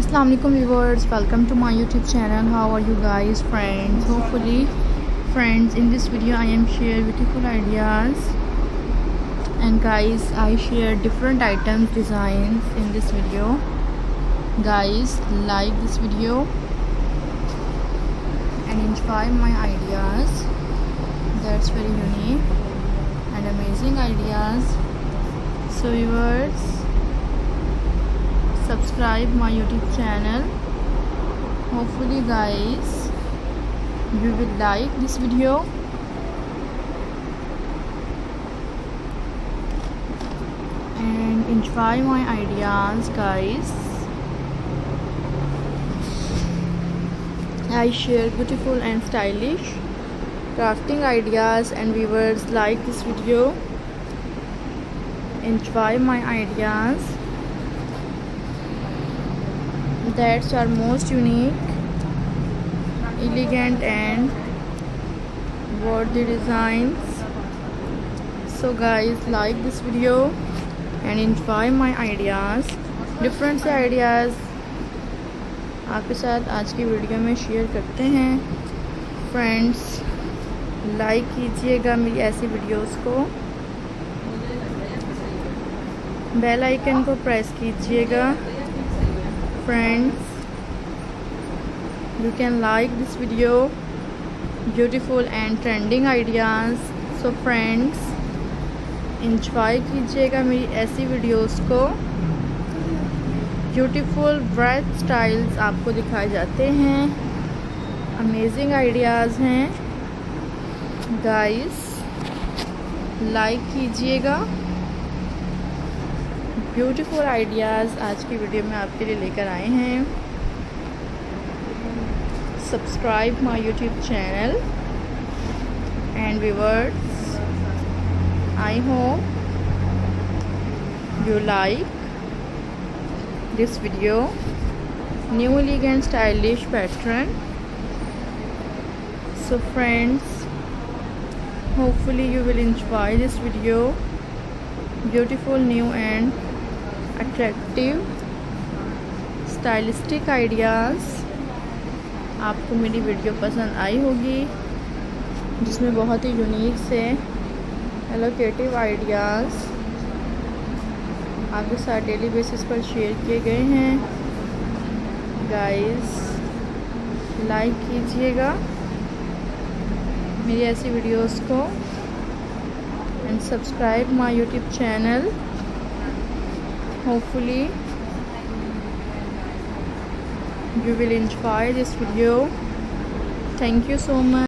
Assalamu alaikum viewers, welcome to my YouTube channel. How are you guys, friends? Hopefully friends, in this video I am share beautiful ideas, and guys I share different items designs in this video. Guys, like this video and enjoy my ideas. That's very unique and amazing ideas. So viewers, subscribe my YouTube channel. Hopefully guys you will like this video and enjoy my ideas. Guys, I share beautiful and stylish crafting ideas, and viewers like this video, enjoy my ideas. That's our most unique, elegant and worthy designs. So guys, like this video and enjoy my ideas. Different से ideas आपके साथ आज की video में share करते हैं. Friends, like कीजिएगा मेरी ऐसी वीडियोस को, बेल आइकन को प्रेस कीजिएगा. Friends, you can like this video, beautiful and trending ideas. So friends, enjoy कीजिएगा मेरी ऐसी वीडियोस को. ब्यूटीफुल ब्राइट स्टाइल्स आपको दिखाए जाते हैं, अमेजिंग आइडियाज़ हैं. गाइस, लाइक कीजिएगा. ब्यूटीफुल आइडियाज़ आज की वीडियो में आपके लिए लेकर आए हैं. Subscribe my YouTube channel and viewers, I hope you like this video. New elegant stylish pattern. So friends, hopefully you will enjoy this video. Beautiful new and attractive stylistic ideas. आपको मेरी video पसंद आई होगी, जिसमें बहुत ही unique से allocative ideas आपके साथ daily basis पर शेयर किए गए हैं. गाइस, लाइक कीजिएगा मेरी ऐसी वीडियोस को and subscribe my YouTube channel. Hopefully you will enjoy this video. Thank you so much.